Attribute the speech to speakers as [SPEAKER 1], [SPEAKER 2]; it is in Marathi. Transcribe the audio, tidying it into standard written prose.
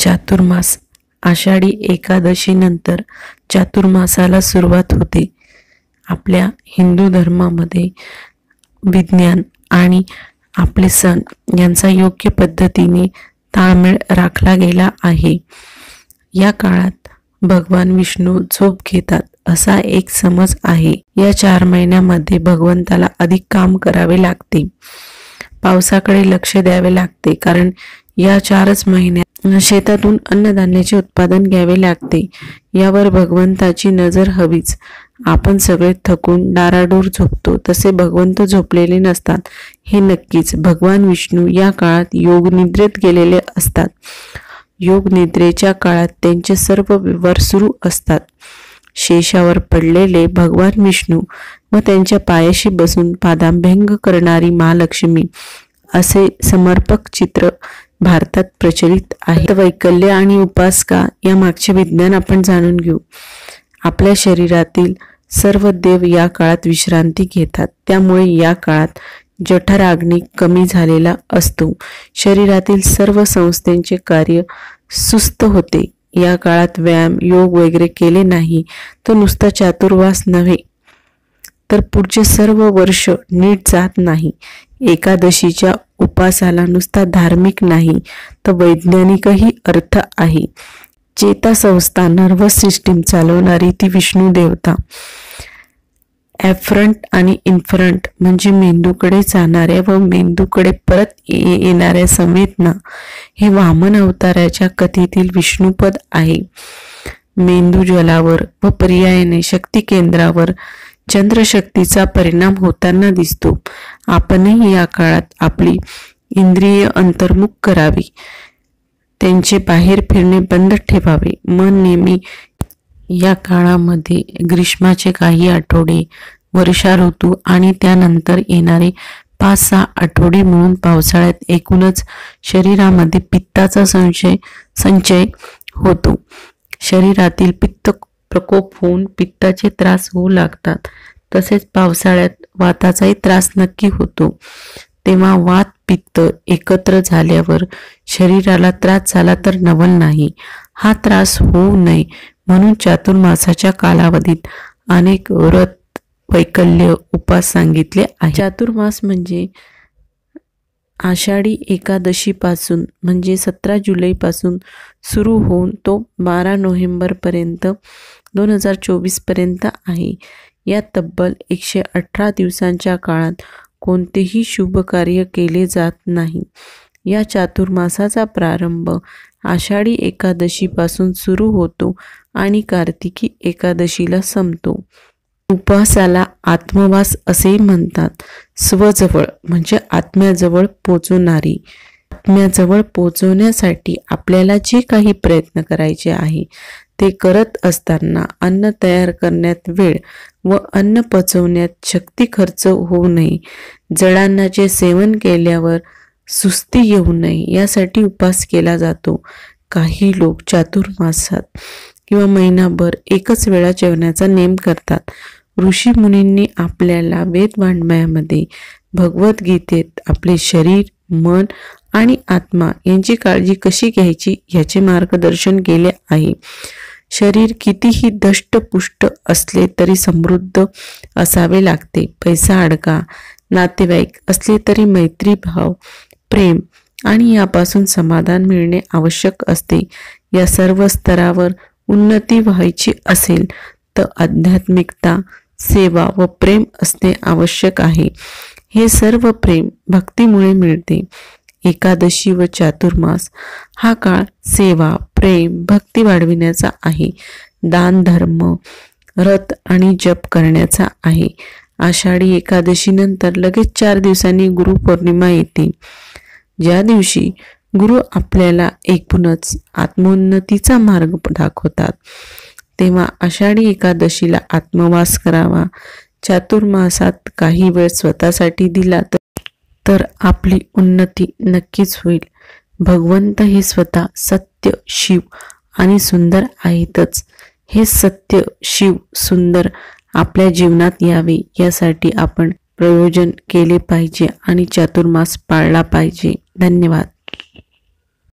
[SPEAKER 1] चातुर्मास आषाढी एकादशी नंतर चातुर्मासाला सुरुवात होते। आपल्या हिंदू धर्मामध्ये विज्ञान आणि आपले सण यांचा योग्य पद्धतीने ताळमेळ राखला गेला आहे। या काळात भगवान विष्णू झोप घेतात असा एक समज आहे। या 4 महिन्यामध्ये भगवंताला अधिक काम करावे लागते, पावसाकडे लक्ष द्यावे लागते, कारण या 4च महिन्यात शेतातून अन्नधान्याचे उत्पादन घ्यावे लागते। यावर भगवंताची नजर हवीच। आपण सगळे थकून डाराडूर झोपतो, तसे भगवंत झोपलेले नसतात हे नक्कीच। भगवान विष्णू या काळात योग निद्रेत गेलेले असतात। योग निद्रेच्या काळात त्यांचे सर्व व्यवहार सुरू असतात। शेषावर पडलेले भगवान विष्णू व त्यांच्या पायाशी बसून पादाभ्यंग करणारी महालक्ष्मी असे समर्पक चित्र भारतात प्रचलित आहे। वैकल्य आणि उपासका या मागचे विज्ञान आपण जाणून घेऊ। आपल्या शरीरातील सर्व देव या काळात विश्रांती घेतात, त्यामुळे या काळात जठराग्नी कमी झालेला असतो। शरीरातील सर्व संस्थांचे कार्य सुस्त होते। या काळात व्यायाम योग वगैरे केले नाही तर नुसता चातुर्मास नव्हे तर पुढचे सर्व वर्ष नीट जात नाही। एकादशीच्या उपासाला नुसता धार्मिक नाही तर वैज्ञानिकही अर्थ आहे। चेतासंस्था नर्वस सिस्टीम चालवणारी ती विष्णू देवता। ॲफरंट आणि इन्फरंट म्हणजे मेंदूकडे जाणाऱ्या व मेंदूकडे परत येणाऱ्या संवेदना हे वामन अवताराच्या कथेतील विष्णुपद आहे। मेंदू ज्वलावर व पर्यायाने शक्ती केंद्रावर चंद्रशक्तीचा परिणाम होताना दिसतो। आपणही या काळात आपली इंद्रिय अंतर्मुख करावी, त्यांचे बाहेर फिरणे बंद ठेवावे। मन नेहमी या काळामध्ये ग्रीष्माचे काही आठवडे, वर्षा ऋतू आणि त्यानंतर येणारे 5-6 आठवडे मिळून पावसाळ्यात एकूणच शरीरामध्ये पित्ताचा संचय होतो। शरीरातील पित्त प्रकोप होऊन पित्ताचे त्रास होऊ लागतात। तसेच पावसाळ्यात वाताचाही त्रास नक्की होतो। तेव्हा वात पित्त एकत्र झाल्यावर शरीराला त्रास झाला तर नवल नाही। हा त्रास होऊ नये म्हणून चातुर्मासाच्या कालावधीत अनेक व्रत वैकल्य उपास सांगितले आहे। चातुर्मास म्हणजे आषाढी एकादशी पासून म्हणजे 17 जुलै पासून सुरू होऊन तो 12 नोव्हेंबर पर्यंत 2024 पर्यंत आहे। या तब्बल 118 दिवसांच्या काळात कोणतेही शुभ कार्य केले जात नाही। या चातुर्मासाचा प्रारंभ आषाढी एकादशी पासून सुरू होतो आणि कार्तिकी एकादशीला संपतो। उपवासाला आत्मवास असेही म्हणतात। स्वजवळ म्हणजे आत्म्याजवळ पोचवणारी। आत्म्याजवळ पोचवण्यासाठी आपल्याला जे काही प्रयत्न करायचे आहे ते करत असताना अन्न तयार करण्यात वेळ व अन्न पचवण्यात शक्ती खर्च होऊ नये। जडान्नाचे सेवन केल्यावर सुस्ती येऊ नये यासाठी उपवास केला जातो। काही लोक चातुर्मासात किंवा महिनाभर एकच वेळा जेवण्याचा नेम करतात। ऋषी मुनींनी आपल्याला वेदवाङ्मयामध्ये भगवद्गीतेत आपले शरीर, मन आणि आत्मा यांची काळजी कशी घ्यायची याचे मार्गदर्शन केले आहे। शरीर कितीही दष्टपुष्ट असले तरी समृद्ध असावे लागते। पैसा अडका, नातेवाईक असले तरी मैत्री भाव, प्रेम आणि यापासून समाधान मिळणे आवश्यक असते। या सर्व स्तरावर उन्नती व्हायची असेल तर आध्यात्मिकता, सेवा व प्रेम असणे आवश्यक आहे। हे सर्व प्रेम भक्तीमुळे मिळते। एकादशी व चातुर्मास हा काळ सेवा, प्रेम, भक्ती वाढविण्याचा आहे। दान, धर्म, व्रत आणि जप करण्याचा आहे। आषाढी एकादशी नंतर लगेच 4 दिवसांनी गुरुपौर्णिमा येते, ज्या दिवशी गुरु आपल्याला एकूणच आत्मोन्नतीचा मार्ग दाखवतात। तेव्हा आषाढी एकादशीला आत्मवास करावा। चातुर्मासात काही वेळ स्वतःसाठी दिला तर आपली उन्नती नक्कीच होईल। भगवंत हे स्वतः सत्य, शिव आणि सुंदर आहेतच। हे सत्य, शिव, सुंदर आपल्या जीवनात यावे यासाठी आपण प्रयोजन केले पाहिजे आणि चातुर्मास पाळला पाहिजे। धन्यवाद।